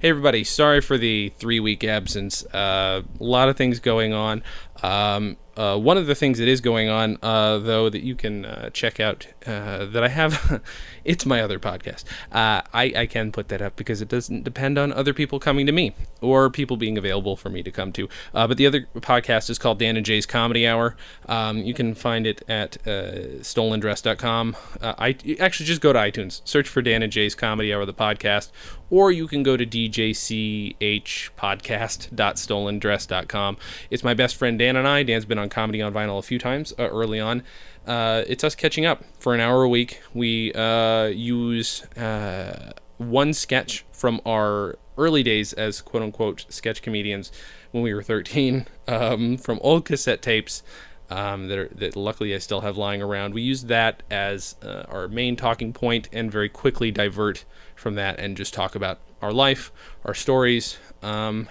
Hey everybody, sorry for the 3-week absence. A lot of things going on. One of the things that is going on, though, that you can check out that I have, it's my other podcast. I can put that up because it doesn't depend on other people coming to me or people being available for me to come to. But the other podcast is called Dan and Jay's Comedy Hour. You can find it at stolendress.com. Actually, just go to iTunes, search for Dan and Jay's Comedy Hour, the podcast, or you can go to djchpodcast.stolendress.com. It's my best friend Dan and I. Dan's been on Comedy on Vinyl a few times early on. It's us catching up for an hour a week. We use one sketch from our early days as quote-unquote sketch comedians when we were 13 from old cassette tapes that luckily I still have lying around. We use that as our main talking point and very quickly divert from that and just talk about our life, our stories, and,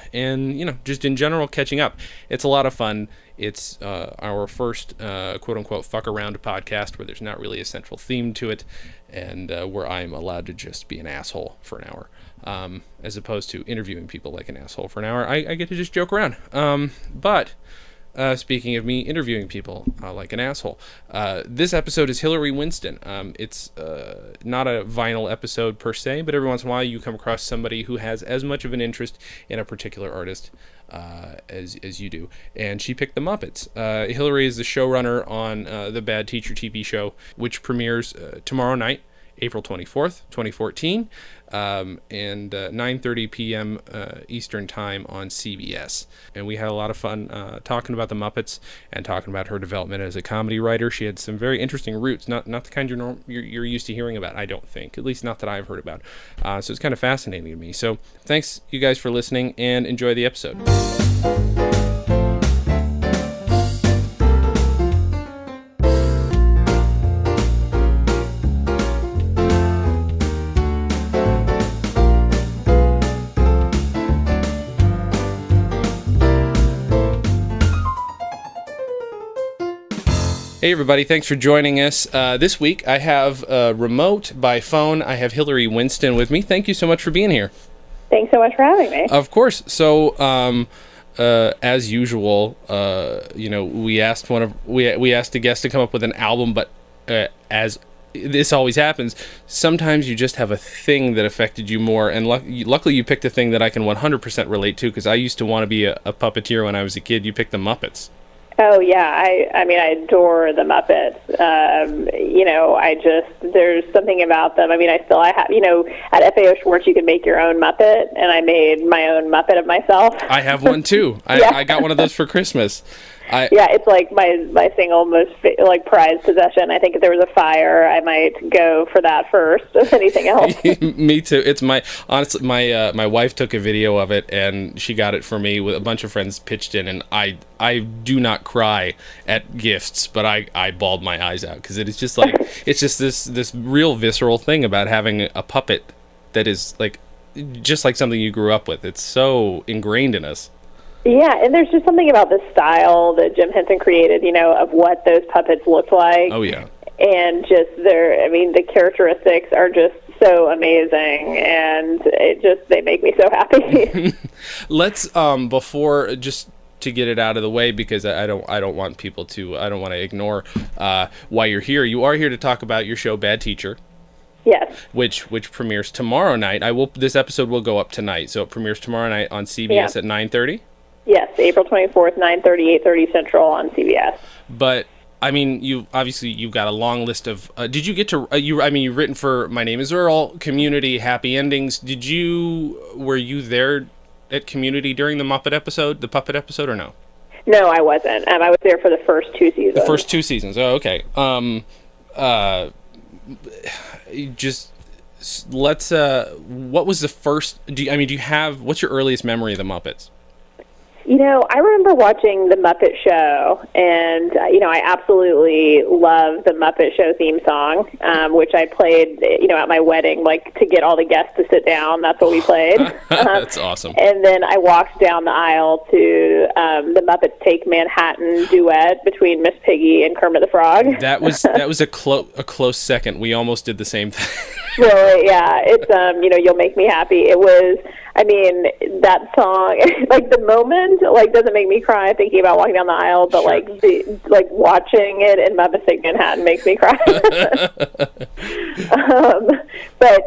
just in general catching up. It's a lot of fun. It's our first quote-unquote fuck-around podcast where there's not really a central theme to it and where I'm allowed to just be an asshole for an hour. As opposed to interviewing people like an asshole for an hour, I get to just joke around. But speaking of me interviewing people like an asshole, this episode is Hilary Winston. It's not a vinyl episode per se, but every once in a while you come across somebody who has as much of an interest in a particular artist as you do. And she picked the Muppets. Hilary is the showrunner on the Bad Teacher TV show, which premieres tomorrow night, April 24th, 2014, and 9:30 p.m. Eastern Time on CBS. And we had a lot of fun talking about the Muppets and talking about her development as a comedy writer. She had some very interesting roots, not the kind you're used to hearing about, I don't think, at least not that I've heard about. So it's kind of fascinating to me. So thanks, you guys, for listening, and enjoy the episode. Hey everybody, thanks for joining us. This week I have remote by phone. I have Hilary Winston with me. Thank you so much for being here. Thanks so much for having me. Of course. So, as usual, we asked we asked a guest to come up with an album, but as this always happens, sometimes you just have a thing that affected you more, and luckily you picked a thing that I can 100% relate to, because I used to want to be a puppeteer when I was a kid. You picked the Muppets. Oh, yeah. I mean, I adore the Muppets. There's something about them. I mean, I have, at FAO Schwartz, you can make your own Muppet, and I made my own Muppet of myself. I have one, too. I got one of those for Christmas. It's like my single most prized possession. I think if there was a fire, I might go for that first, if anything else. Me too. It's my wife took a video of it and she got it for me with a bunch of friends pitched in, and I do not cry at gifts, but I bawled my eyes out because it is just like it's just this real visceral thing about having a puppet that is like just like something you grew up with. It's so ingrained in us. Yeah, and there's just something about the style that Jim Henson created, of what those puppets look like. Oh, yeah. And just the characteristics are just so amazing, and they make me so happy. Let's, before, just to get it out of the way, because I don't want people to, I don't want to ignore why you're here. You are here to talk about your show, Bad Teacher. Yes. Which premieres tomorrow night. This episode will go up tonight, so it premieres tomorrow night on CBS at 9:30? Yes, April 24th, 9:30, 8:30 Central on CBS. But, I mean, you've got a long list of... did you get to... you've written for My Name is Earl, Community, Happy Endings. Were you there at Community during the Puppet episode, or no? No, I wasn't. I was there for the first 2 seasons. The first 2 seasons. Oh, okay. Let's... what was the first... what's your earliest memory of the Muppets? I remember watching The Muppet Show, and, I absolutely love the Muppet Show theme song, which I played, at my wedding, to get all the guests to sit down. That's what we played. That's awesome. And then I walked down the aisle to the Muppets Take Manhattan duet between Miss Piggy and Kermit the Frog. That was a close second. We almost did the same thing. Really, yeah. It's, You'll Make Me Happy. It was... I mean, that song, like the moment, like doesn't make me cry thinking about walking down the aisle, but Sure. like watching it in Muppets Take Manhattan makes me cry. But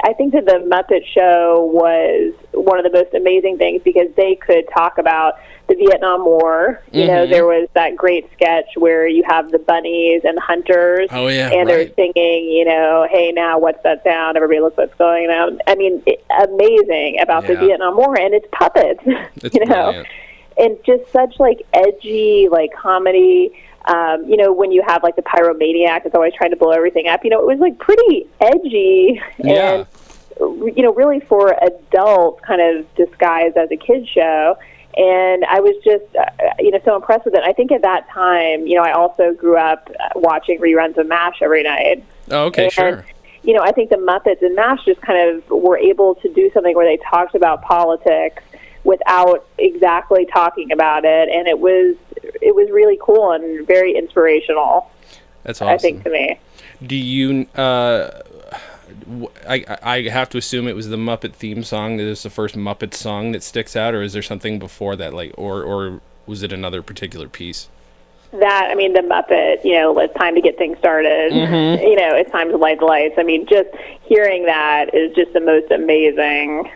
I think that the Muppet Show was one of the most amazing things because they could talk about the Vietnam War. You know, there was that great sketch where you have the bunnies and the hunters, Oh, yeah, and they're right. singing, hey, now what's that sound? Everybody look what's going on. I mean, amazing about the Yeah. Vietnam War, and it's puppets, It's you know, brilliant. and just such like edgy, like comedy. When you have like the pyromaniac that's always trying to blow everything up, it was like pretty edgy Yeah. and, really for adults kind of disguised as a kid's show. And I was just, so impressed with it. I think at that time, I also grew up watching reruns of MASH every night. Oh, okay, And, sure. I think the Muppets and MASH just kind of were able to do something where they talked about politics without exactly talking about it. And it was really cool and very inspirational, That's awesome. I think, to me. Do you? I have to assume it was the Muppet theme song that is the first Muppet song that sticks out, or is there something before that, like, or was it another particular piece? That, I mean, the Muppet, it's time to get things started. It's time to light the lights. I mean, just hearing that is just the most amazing,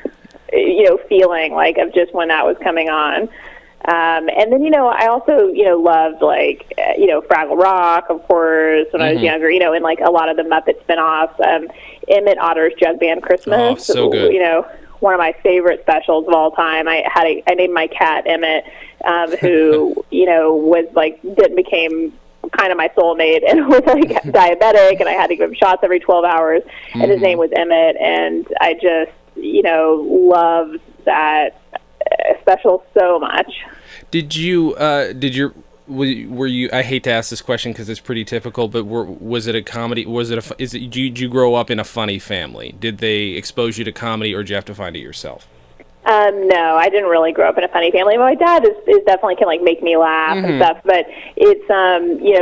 feeling, like, of just when that was coming on. And then, I also, loved, like, Fraggle Rock, of course, when I was younger, and, like, a lot of the Muppet spinoffs. Emmett Otter's Jug Band Christmas. Oh, so good. One of my favorite specials of all time. I named my cat Emmett, who, became kind of my soulmate and was, like, diabetic, and I had to give him shots every 12 hours, and his name was Emmett, and I just, loved that special so much. Were you? I hate to ask this question because it's pretty typical, but was it a comedy? Did you grow up in a funny family? Did they expose you to comedy, or did you have to find it yourself? No, I didn't really grow up in a funny family. My dad is definitely can like make me laugh and stuff, but it's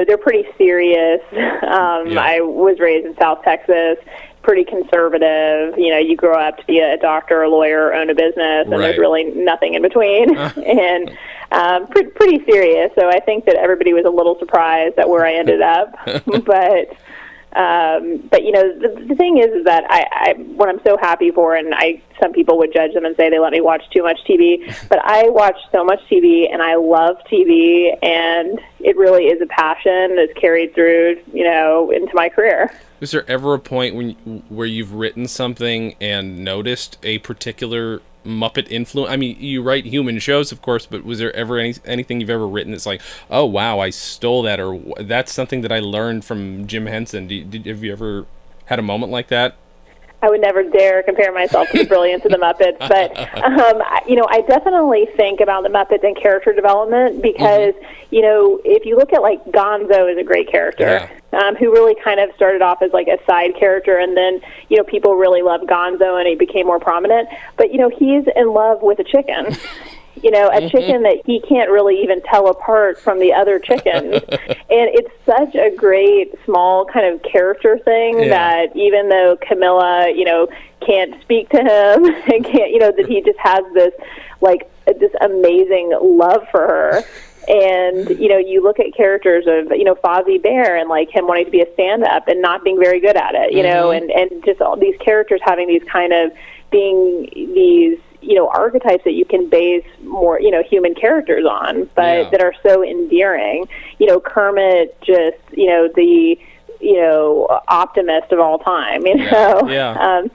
they're pretty serious. I was raised in South Texas, pretty conservative. You grow up to be a doctor, a lawyer, own a business, and there's really nothing in between, and pretty serious. So I think that everybody was a little surprised at where I ended up, but the thing is that I what I'm so happy for, and some people would judge them and say they let me watch too much TV, but I watch so much TV and I love TV, and it really is a passion that's carried through, into my career. Was there ever a point where you've written something and noticed a particular Muppet influence? I mean, you write human shows, of course, but was there ever anything you've ever written that's like, oh wow, I stole that, or that's something that I learned from Jim Henson? Have you ever had a moment like that? I would never dare compare myself to the brilliance of the Muppets, but I definitely think about the Muppets and character development because if you look at like Gonzo is a great character, who really kind of started off as like a side character, and then people really loved Gonzo and he became more prominent. But he's in love with a chicken. A chicken that he can't really even tell apart from the other chickens. And it's such a great, small kind of character thing that even though Camilla, can't speak to him and can't, that he just has this, like, this amazing love for her. And, you look at characters of, Fozzie Bear and, like, him wanting to be a stand-up and not being very good at it, and just all these characters having these kind of being these, archetypes that you can base more, human characters on, but that are so endearing. Kermit, just, the, optimist of all time, and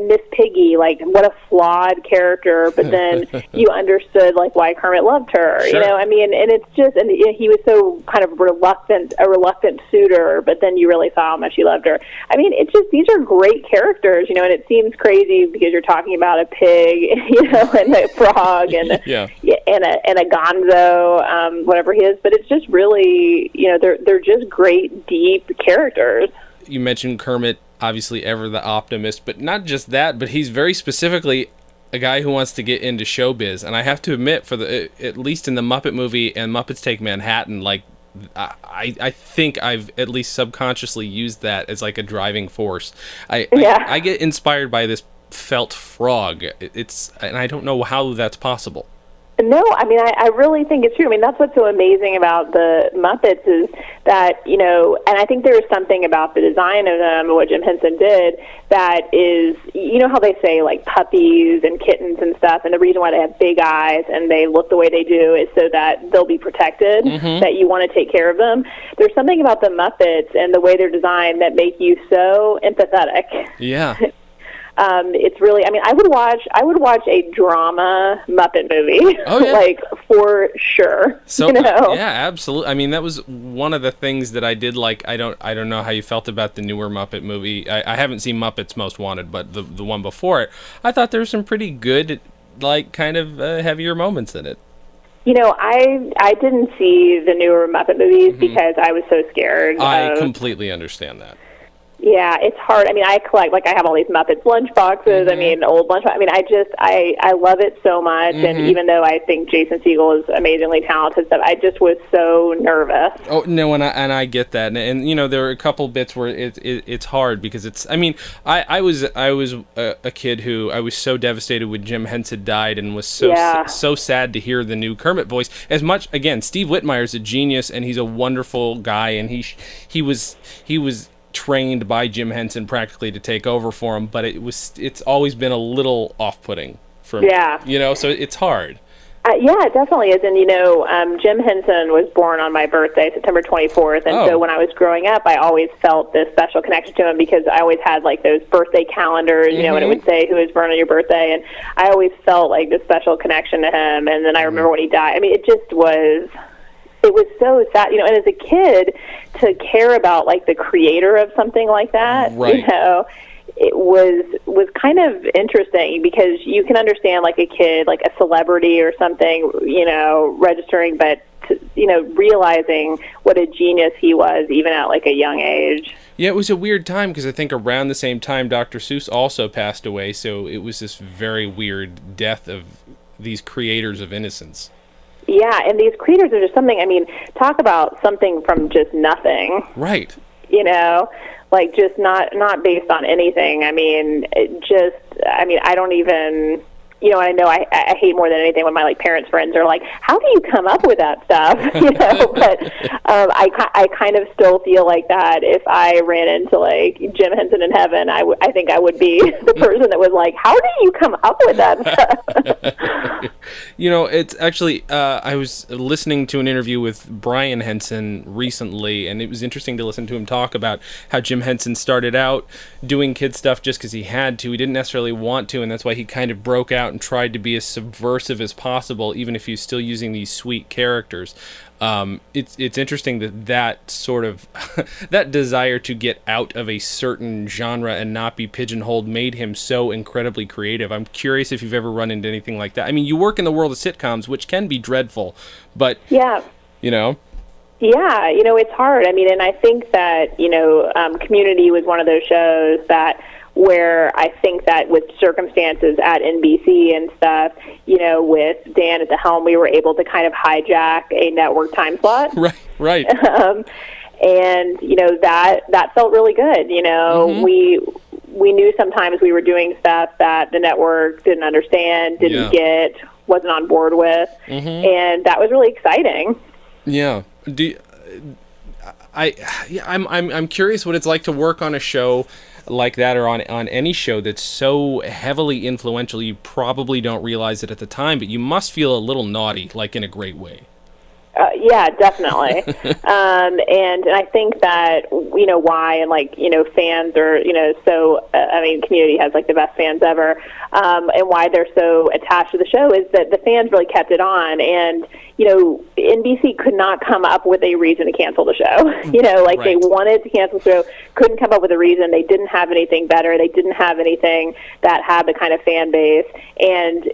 Miss Piggy, like, what a flawed character, but then you understood, like, why Kermit loved her, and it's just, and he was so kind of a reluctant suitor, but then you really saw how much he loved her. I mean, it's just, these are great characters, and it seems crazy because you're talking about a pig, and a frog, and and a Gonzo, whatever he is, but it's just really, they're just great, deep characters. You mentioned Kermit, obviously ever the optimist, but not just that, but he's very specifically a guy who wants to get into showbiz. And I have to admit, at least in the Muppet movie and Muppets Take Manhattan, like, I think I've at least subconsciously used that as like a driving force. I get inspired by this heartfelt frog. And I don't know how that's possible. No, I mean, I really think it's true. I mean, that's what's so amazing about the Muppets is that, and I think there's something about the design of them and what Jim Henson did that is, how they say, like, puppies and kittens and stuff, and the reason why they have big eyes and they look the way they do is so that they'll be protected, that you want to take care of them. There's something about the Muppets and the way they're designed that make you so empathetic. Yeah. It's really, I mean, I would watch a drama Muppet movie, oh, yeah. like, for sure. So, yeah, absolutely. I mean, that was one of the things that I did like. I don't know how you felt about the newer Muppet movie. I haven't seen Muppets Most Wanted, but the one before it, I thought there were some pretty good, like, kind of heavier moments in it. I didn't see the newer Muppet movies because I was so scared. I completely understand that. Yeah, it's hard. I mean, I collect, like, I have all these Muppets lunch boxes. I mean, old lunch. I mean, I love it so much. And even though I think Jason Segel is amazingly talented, stuff, I just was so nervous. Oh no, and I get that. And there are a couple bits where it's hard because it's. I mean, I was a kid who I was so devastated when Jim Henson died and was so sad to hear the new Kermit voice. As much again, Steve Whitmire's a genius and he's a wonderful guy and he was trained by Jim Henson practically to take over for him, but it's always been a little off-putting for me. Yeah. So it's hard. Yeah, it definitely is. And, Jim Henson was born on my birthday, September 24th, and so when I was growing up, I always felt this special connection to him because I always had, like, those birthday calendars, and it would say who was born on your birthday, and I always felt, like, this special connection to him, and then I remember when he died. I mean, it was so sad, and as a kid, to care about, like, the creator of something like that, right. It was kind of interesting because you can understand, like, a kid, like a celebrity or something, registering, but, realizing what a genius he was, even at, like, a young age. Yeah, it was a weird time because I think around the same time Dr. Seuss also passed away, so it was this very weird death of these creators of innocence. Yeah, and these creators are just something, I mean, talk about something from just nothing. Right. Like just not based on anything. I mean, I don't even, I know I hate more than anything when my, like, parents' friends are like, how do you come up with that stuff? But I kind of still feel like that if I ran into, like, Jim Henson in heaven, I think I would be the person that was like, how do you come up with that stuff? It's actually, I was listening to an interview with Brian Henson recently, and it was interesting to listen to him talk about how Jim Henson started out doing kid stuff just because he had to. He didn't necessarily want to, and that's why he kind of broke out and tried to be as subversive as possible, even if he's still using these sweet characters. It's interesting that sort of that desire to get out of a certain genre and not be pigeonholed made him so incredibly creative. I'm curious if you've ever run into anything like that. I mean, you work in the world of sitcoms, which can be dreadful, but yeah. Yeah, it's hard. I mean, and I think that, Community was one of those shows that where I think that with circumstances at NBC and stuff, with Dan at the helm, we were able to kind of hijack a network time slot. Right. And, that felt really good. We knew sometimes we were doing stuff that the network didn't understand, didn't get, wasn't on board with, and that was really exciting. Yeah. I'm curious what it's like to work on a show like that, or on any show that's so heavily influential. You probably don't realize it at the time, but you must feel a little naughty, like in a great way. Yeah, definitely. And I think that, why, and, like, fans are, so, Community has, like, the best fans ever, and why they're so attached to the show is that the fans really kept it on, and, NBC could not come up with a reason to cancel the show. Right. They wanted to cancel the show, couldn't come up with a reason. They didn't have anything better. They didn't have anything that had the kind of fan base, and,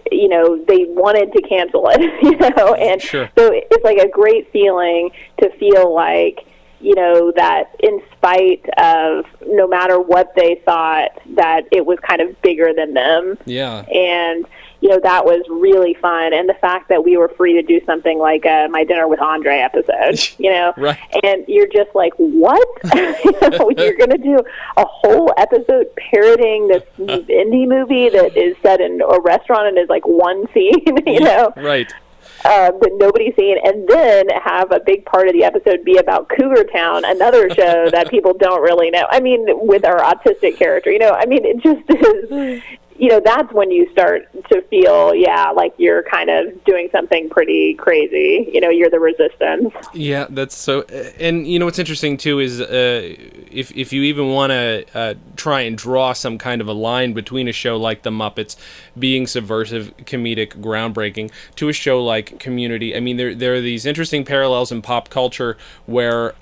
they wanted to cancel it, and sure. So it's like a great feeling to feel like, that in spite of no matter what they thought, that it was kind of bigger than them. Yeah. And, that was really fun. And the fact that we were free to do something like My Dinner with Andre episode, Right. And you're just like, what? You're going to do a whole episode parroting this indie movie that is set in a restaurant and is like one scene, Right. That nobody's seen, and then have a big part of the episode be about Cougar Town, another show that people don't really know. I mean, with our autistic character, it just is, that's when you start to feel, like you're kind of doing something pretty crazy. You're the resistance. Yeah, that's so. And what's interesting too is if you even want to try and draw some kind of a line between a show like The Muppets being subversive, comedic, groundbreaking, to a show like Community. I mean, there are these interesting parallels in pop culture where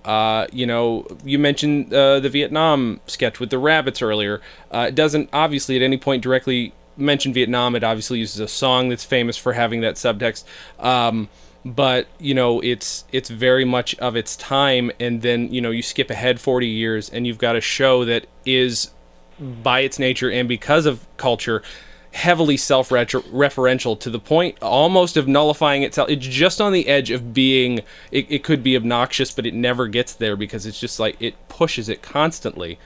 you mentioned the Vietnam sketch with the rabbits earlier. It doesn't obviously at any point directly mention Vietnam. It obviously uses a song that's famous for having that subtext. But it's very much of its time, and then you skip ahead 40 years and you've got a show that is, by its nature and because of culture, heavily self-referential to the point almost of nullifying itself. It's just on the edge of being, it could be obnoxious, but it never gets there because it's just like it pushes it constantly.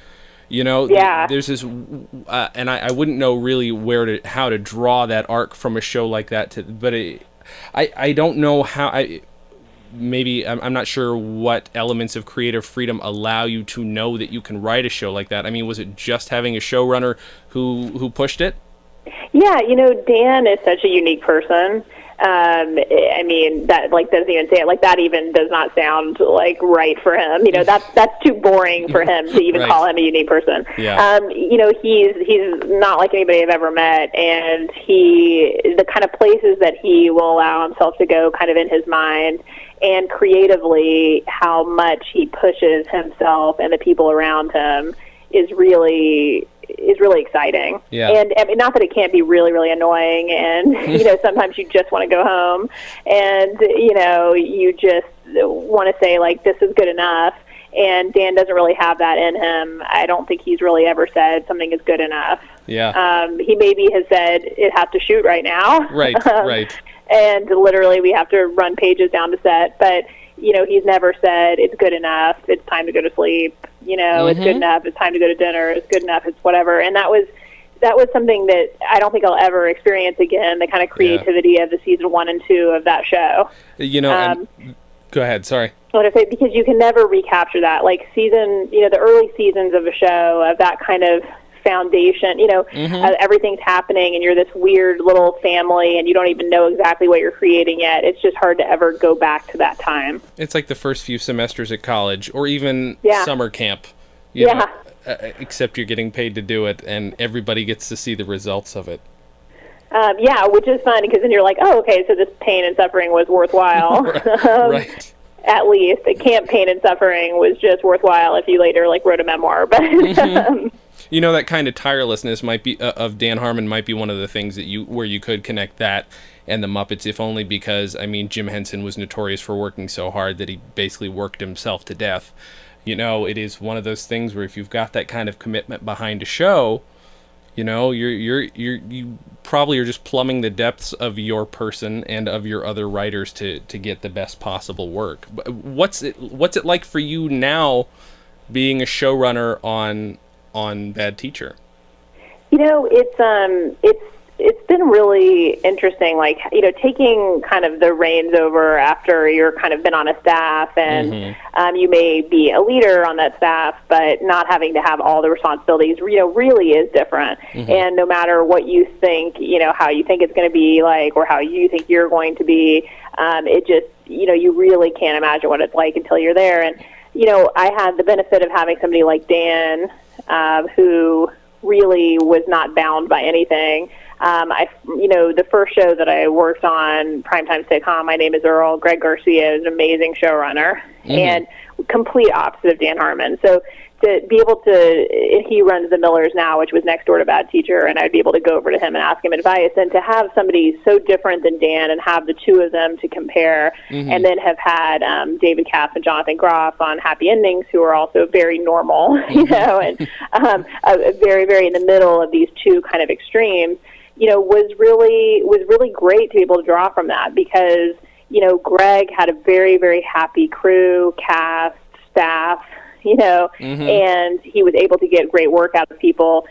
There's this, and I wouldn't know really how to draw that arc from a show like that. I don't know how. I'm not sure what elements of creative freedom allow you to know that you can write a show like that. I mean, was it just having a showrunner who pushed it? Yeah, Dan is such a unique person. That doesn't even say it. Like that even does not sound like right for him. That's too boring for him to even Right. call him a unique person. Yeah. He's not like anybody I've ever met, and the kind of places that he will allow himself to go kind of in his mind, and creatively how much he pushes himself and the people around him is really exciting. Yeah. And I mean, not that it can't be really, really annoying, and sometimes you just want to go home, and you just want to say like, this is good enough. And Dan doesn't really have that in him. I don't think he's really ever said something is good enough. Yeah. He maybe has said it has to shoot right now. Right. Right. And literally we have to run pages down to set, but he's never said it's good enough, it's time to go to sleep, it's good enough, it's time to go to dinner, it's good enough, it's whatever. And that was something that I don't think I'll ever experience again, the kind of creativity of the season 1 and 2 of that show. And, go ahead, sorry. What if because you can never recapture that, like the early seasons of a show, of that kind of foundation, everything's happening and you're this weird little family and you don't even know exactly what you're creating yet. It's just hard to ever go back to that time. It's like the first few semesters at college or even summer camp. Except you're getting paid to do it and everybody gets to see the results of it. Which is fun because then you're like, oh, okay, so this pain and suffering was worthwhile. Right. At least the camp pain and suffering was just worthwhile if you later wrote a memoir. But that kind of tirelessness might be of Dan Harmon might be one of the things that where you could connect that and the Muppets, if only because Jim Henson was notorious for working so hard that he basically worked himself to death. It is one of those things where if you've got that kind of commitment behind a show, you probably are just plumbing the depths of your person and of your other writers to get the best possible work. What's it like for you now, being a showrunner on Bad Teacher? It's been really interesting, taking kind of the reins over after you're kind of been on a staff and you may be a leader on that staff, but not having to have all the responsibilities, really is different. And no matter what you think, how you think it's going to be like or how you think you're going to be, it just, you really can't imagine what it's like until you're there. And, I had the benefit of having somebody like Dan, who really was not bound by anything. The first show that I worked on, primetime sitcom, My Name is Earl, Greg Garcia is an amazing showrunner and complete opposite of Dan Harmon. So to be able to, he runs The Millers now, which was next door to Bad Teacher, and I'd be able to go over to him and ask him advice. And to have somebody so different than Dan and have the two of them to compare, and then have had David Cass and Jonathan Groff on Happy Endings, who are also very normal, and very, very in the middle of these two kind of extremes. was really great to be able to draw from that because, Greg had a very, very happy crew, cast, staff, and he was able to get great work out of people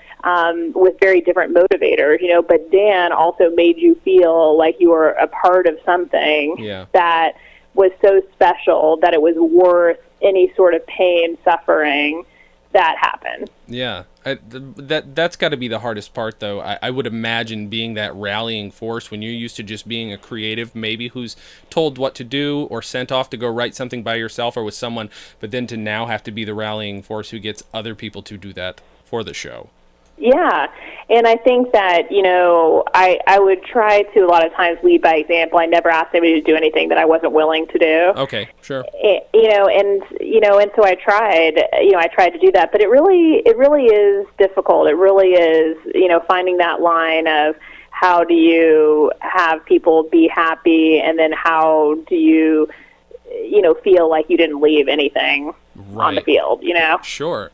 with very different motivators, but Dan also made you feel like you were a part of something that was so special that it was worth any sort of pain, suffering that happened. Yeah. That's got to be the hardest part, though. I would imagine being that rallying force when you're used to just being a creative, maybe who's told what to do or sent off to go write something by yourself or with someone, but then to now have to be the rallying force who gets other people to do that for the show. Yeah, and I think that, I would try to a lot of times lead by example. I never asked anybody to do anything that I wasn't willing to do. Okay, sure. And so I tried to do that, but it really is difficult. It really is, finding that line of how do you have people be happy, and then how do you, feel like you didn't leave anything on the field, Sure.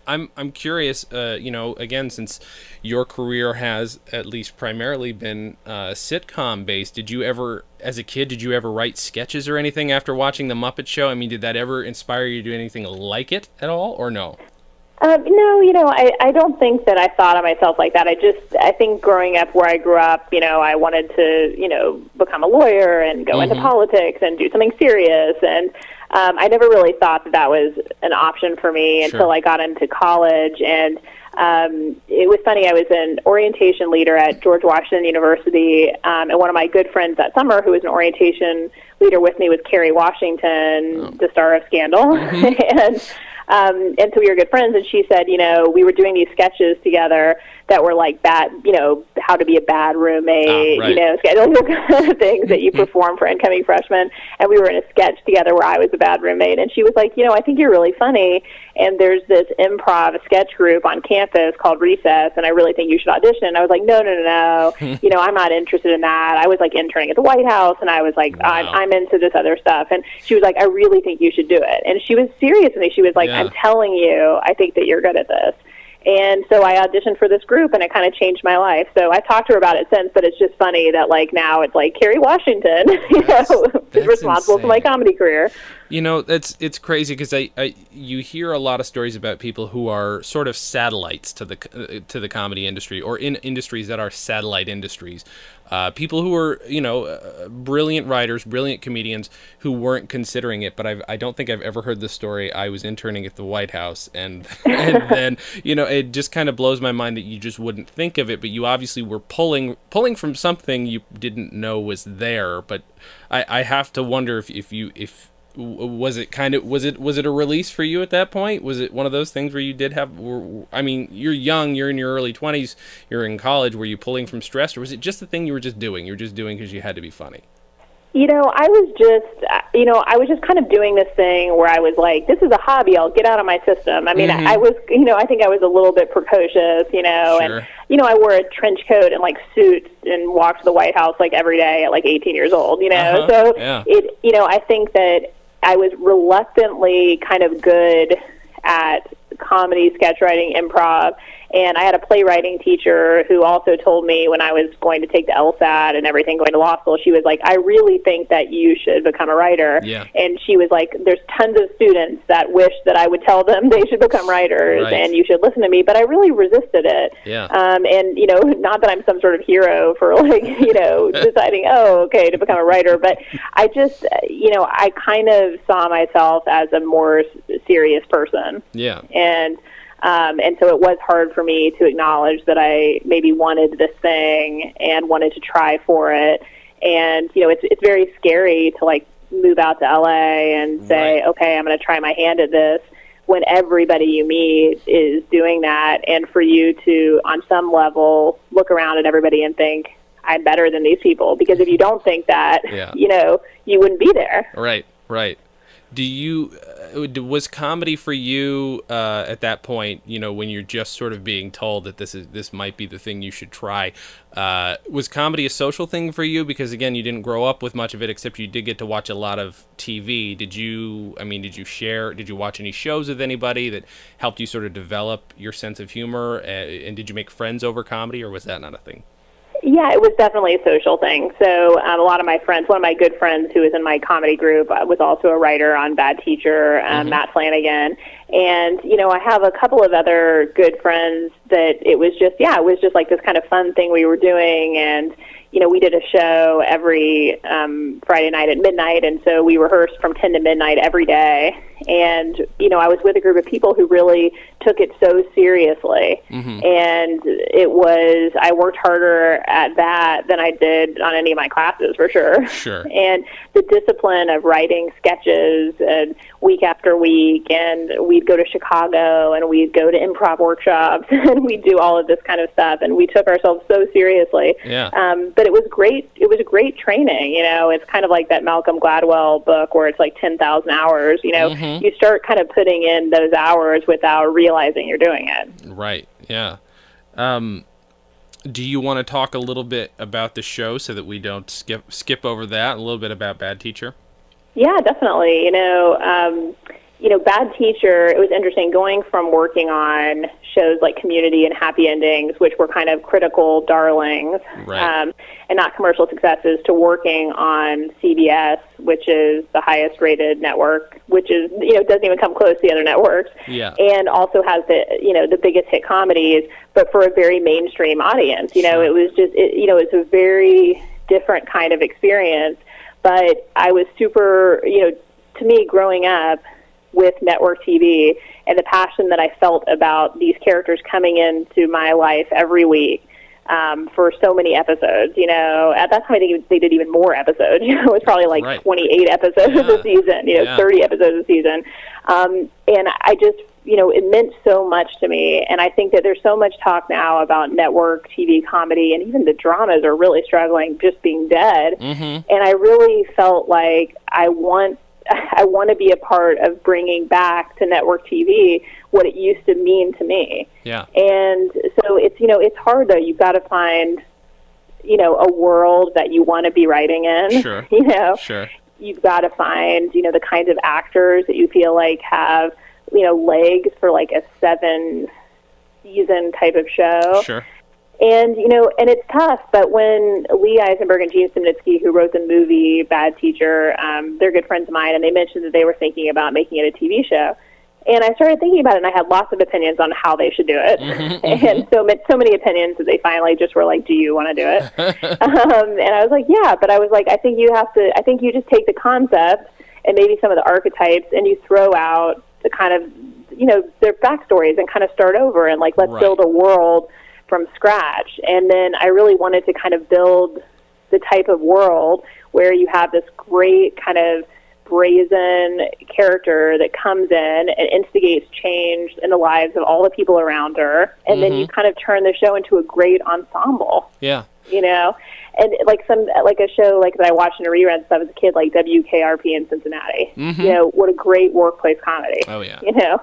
I'm curious, again, since your career has at least primarily been sitcom based, did you ever, as a kid, write sketches or anything after watching The Muppet Show? I mean, did that ever inspire you to do anything like it at all, or no? No, I don't think that I thought of myself like that. I think growing up where I grew up, I wanted to, become a lawyer and go into politics and do something serious. And I never really thought that was an option for me until I got into college. And it was funny, I was an orientation leader at George Washington University, and one of my good friends that summer who was an orientation leader with me was Kerry Washington, the star of Scandal. And so we were good friends, and she said, we were doing these sketches together that were like bad, how to be a bad roommate, those kind of things that you perform for incoming freshmen. And we were in a sketch together where I was a bad roommate, and she was like, I think you're really funny, and there's this improv sketch group on campus called Recess, and I really think you should audition. And I was like, no, I'm not interested in that. I was like interning at the White House, and I was like, I'm into this other stuff. And she was like, I really think you should do it. And she was serious with me. She was like, I'm telling you, I think that you're good at this. And so I auditioned for this group, and it kind of changed my life. So I talked to her about it since, but it's just funny that, like, now it's like Kerry Washington, is responsible for my comedy career. It's crazy because you hear a lot of stories about people who are sort of satellites to the comedy industry, or in industries that are satellite industries. People who are, brilliant writers, brilliant comedians who weren't considering it. But I don't think I've ever heard the story. I was interning at the White House, and then, it just kind of blows my mind that you just wouldn't think of it. But you obviously were pulling from something you didn't know was there. But I have to wonder if was it a release for you at that point? Was it one of those things where you did have, you're young, you're in your early 20s, you're in college, were you pulling from stress, or was it just the thing you were just doing? You were just doing because you had to be funny? I was just kind of doing this thing where I was like, this is a hobby, I'll get out of my system. I mean, I was, I think I was a little bit precocious, and, I wore a trench coat and, like, suits and walked to the White House, like, every day at, like, 18 years old, So, I think that I was reluctantly kind of good at comedy, sketch writing, improv, and I had a playwriting teacher who also told me when I was going to take the LSAT and everything, going to law school, she was like, I really think that you should become a writer. Yeah. And she was like, there's tons of students that wish that I would tell them they should become writers, and you should listen to me, but I really resisted it. Yeah. And, not that I'm some sort of hero for, like, deciding, to become a writer, but I just, I kind of saw myself as a more serious person. Yeah. And so it was hard for me to acknowledge that I maybe wanted this thing and wanted to try for it. And, it's very scary to, like, move out to LA and say, okay, I'm going to try my hand at this, when everybody you meet is doing that. And for you to, on some level, look around at everybody and think, I'm better than these people. Because if you don't think that, you wouldn't be there. Right. Was comedy for you at that point, when you're just sort of being told that this might be the thing you should try, was comedy a social thing for you? Because, again, you didn't grow up with much of it, except you did get to watch a lot of TV. Did you watch any shows with anybody that helped you sort of develop your sense of humor? And did you make friends over comedy, or was that not a thing? Yeah, it was definitely a social thing. So a lot of my friends, one of my good friends who was in my comedy group was also a writer on Bad Teacher, Matt Flanagan. And, I have a couple of other good friends that it was just like this kind of fun thing we were doing. And, we did a show every Friday night at midnight, and so we rehearsed from 10 to midnight every day. And, I was with a group of people who really took it so seriously. And I worked harder at that than I did on any of my classes, for sure. Sure. And the discipline of writing sketches and week after week, and we'd go to Chicago and we'd go to improv workshops and we'd do all of this kind of stuff, and we took ourselves so seriously. Yeah. But it was great. It was a great training. It's kind of like that Malcolm Gladwell book where it's like 10,000 hours. You start kind of putting in those hours without realizing you're doing it. Right. Yeah. Do you want to talk a little bit about the show so that we don't skip over that? A little bit about Bad Teacher. Yeah, definitely. Bad Teacher, it was interesting going from working on shows like Community and Happy Endings, which were kind of critical darlings, right. And not commercial successes, to working on CBS, which is the highest rated network, which is, doesn't even come close to the other networks. Yeah. And also has the biggest hit comedies, but for a very mainstream audience. Sure. It was just, it's a very different kind of experience. But I was super, to me, growing up with network TV and the passion that I felt about these characters coming into my life every week for so many episodes. At that time, I think they did even more episodes. It was probably like right. 28 episodes a season, 30 episodes a season. And I just, it meant so much to me. And I think that there's so much talk now about network TV comedy, and even the dramas are really struggling, just being dead. And I really felt like I want to be a part of bringing back to network TV what it used to mean to me. Yeah. And so it's hard though. You've got to find, a world that you want to be writing in. Sure. Sure. You've got to find, the kinds of actors that you feel like have, legs for like a 7-season type of show. Sure. And, and it's tough, but when Lee Eisenberg and Gene Simnitsky, who wrote the movie Bad Teacher, they're good friends of mine, and they mentioned that they were thinking about making it a TV show. And I started thinking about it, and I had lots of opinions on how they should do it. And so many opinions that they finally just were like, do you want to do it? And I was like, yeah, but I was like, I think you just take the concept and maybe some of the archetypes, and you throw out the kind of, their backstories and kind of start over and like, let's build a world from scratch. And then I really wanted to kind of build the type of world where you have this great kind of brazen character that comes in and instigates change in the lives of all the people around her, and then you kind of turn the show into a great ensemble. Yeah. And like a show like that I watched in a rerun stuff as a kid, like WKRP in Cincinnati. What a great workplace comedy. Oh yeah.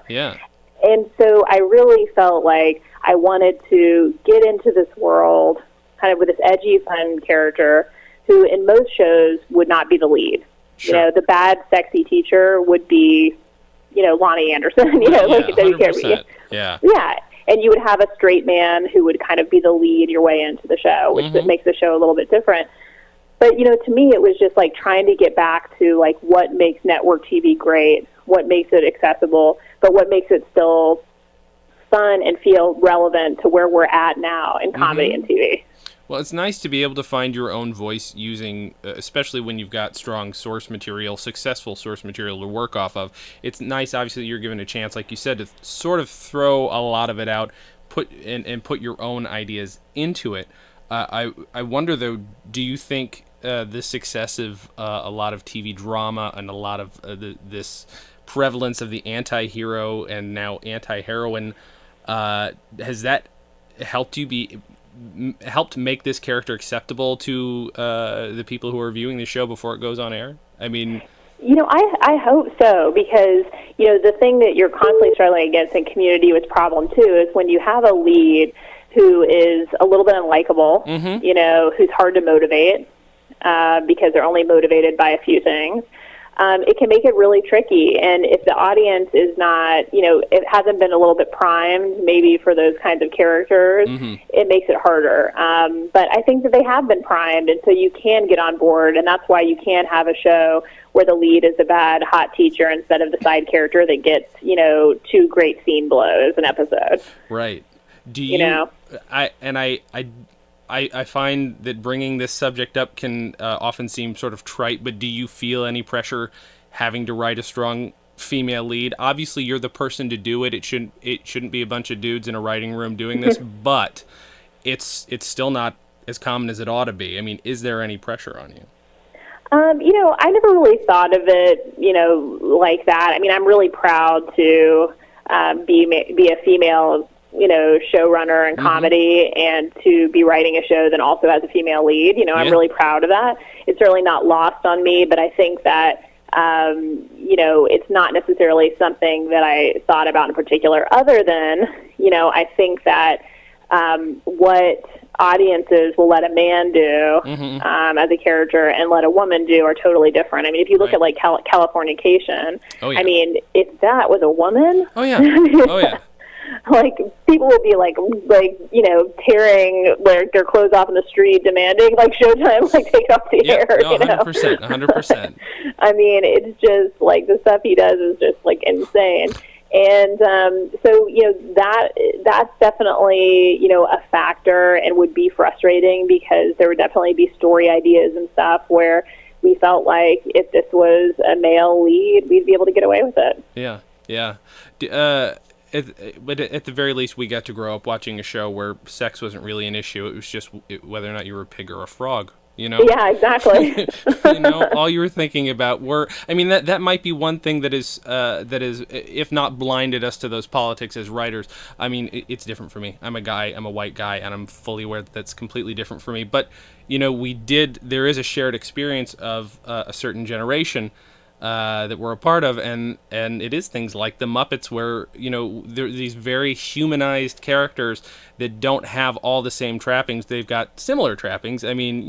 Yeah. And so I really felt like I wanted to get into this world kind of with this edgy, fun character who in most shows would not be the lead. Sure. The bad, sexy teacher would be, Lonnie Anderson, like WKRP. Yeah. Yeah. And you would have a straight man who would kind of be the lead your way into the show, which makes the show a little bit different. But, to me, it was just like trying to get back to like what makes network TV great, what makes it accessible, but what makes it still fun and feel relevant to where we're at now in comedy and TV. Well, it's nice to be able to find your own voice using, especially when you've got strong source material, successful source material to work off of. It's nice, obviously, that you're given a chance, like you said, to sort of throw a lot of it out, put your own ideas into it. I wonder, though, do you think the success of a lot of TV drama and a lot of this prevalence of the anti-hero and now anti-heroine, has that helped make this character acceptable to the people who are viewing the show before it goes on air? I mean, I hope so, because the thing that you're constantly struggling against in Community with Problem too is when you have a lead who is a little bit unlikable, who's hard to motivate because they're only motivated by a few things. it can make it really tricky. And if the audience is not, it hasn't been a little bit primed maybe for those kinds of characters, it makes it harder. But I think that they have been primed, and so you can get on board, and that's why you can have a show where the lead is a bad hot teacher instead of the side character that gets, 2 great scene blows an episode. Right. Do you? I find that bringing this subject up can often seem sort of trite, but do you feel any pressure having to write a strong female lead? Obviously, you're the person to do it. It shouldn't be a bunch of dudes in a writing room doing this, but it's still not as common as it ought to be. I mean, is there any pressure on you? I never really thought of it, like that. I mean, I'm really proud to be a female, showrunner in comedy, and to be writing a show that also has a female lead. I'm really proud of that. It's certainly not lost on me, but I think that, it's not necessarily something that I thought about in particular, other than, I think that what audiences will let a man do as a character and let a woman do are totally different. I mean, if you look at like Californication, I mean, if that was a woman, like people will be like tearing their clothes off in the street, demanding like Showtime take off the air. 100%. I mean, it's just like the stuff he does is just like insane. And so, that's definitely, a factor, and would be frustrating, because there would definitely be story ideas and stuff where we felt like if this was a male lead, we'd be able to get away with it. Yeah. But at the very least, we got to grow up watching a show where sex wasn't really an issue. It was just whether or not you were a pig or a frog. Yeah, exactly. All you were thinking about that might be one thing that is if not blinded us to those politics as writers. I mean, it's different for me. I'm a white guy, and I'm fully aware that that's completely different for me. But there is a shared experience of a certain generation that we're a part of, and it is things like the Muppets, where there are these very humanized characters that don't have all the same trappings. They've got similar trappings. I mean,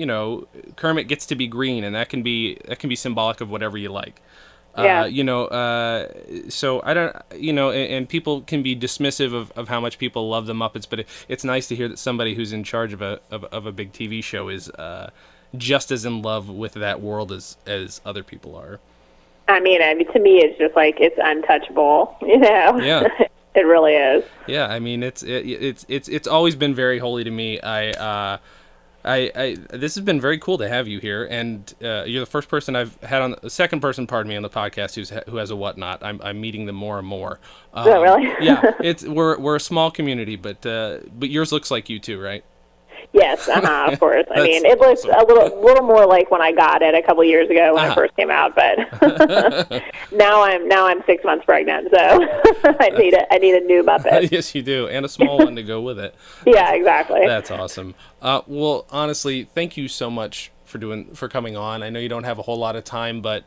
Kermit gets to be green, and that can be symbolic of whatever you like. So I don't, and people can be dismissive of how much people love the Muppets, but it's nice to hear that somebody who's in charge of a big TV show is just as in love with that world as other people are. I mean, to me, it's just like it's untouchable. Yeah, it really is. Yeah, I mean, it's always been very holy to me. This has been very cool to have you here, and you're the first person I've had the second person, pardon me, on the podcast who has a whatnot. I'm meeting them more and more. Oh, really? Yeah, we're a small community, but yours looks like you too, right? Yes, of course. I mean, it looks awesome. a little more like when I got it a couple years ago when it first came out, but now I'm 6 months pregnant, so I need a new Muppet. Yes, you do, and a small one to go with it. Yeah, exactly. That's awesome. Well, honestly, thank you so much for coming on. I know you don't have a whole lot of time, but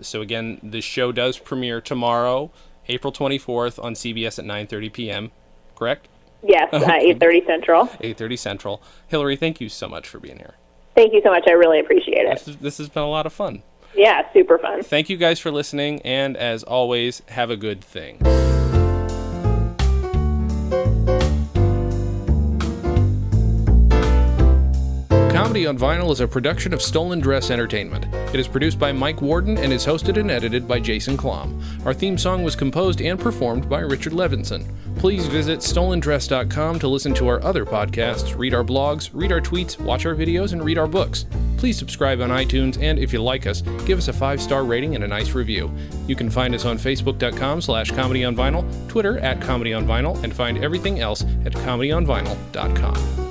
so again, the show does premiere tomorrow, April 24th on CBS at 9:30 p.m. Correct? Yes, 8:30 Central. 8:30 Central. Hilary, thank you so much for being here. Thank you so much. I really appreciate it. This has been a lot of fun. Yeah, super fun. Thank you guys for listening, and as always, have a good thing. Comedy on Vinyl is a production of Stolen Dress Entertainment. It is produced by Mike Warden and is hosted and edited by Jason Klamm. Our theme song was composed and performed by Richard Levinson. Please visit stolendress.com to listen to our other podcasts, read our blogs, read our tweets, watch our videos, and read our books. Please subscribe on iTunes, and if you like us, give us a 5-star rating and a nice review. You can find us on facebook.com/comedyonvinyl, Twitter @comedyonvinyl, and find everything else at comedyonvinyl.com.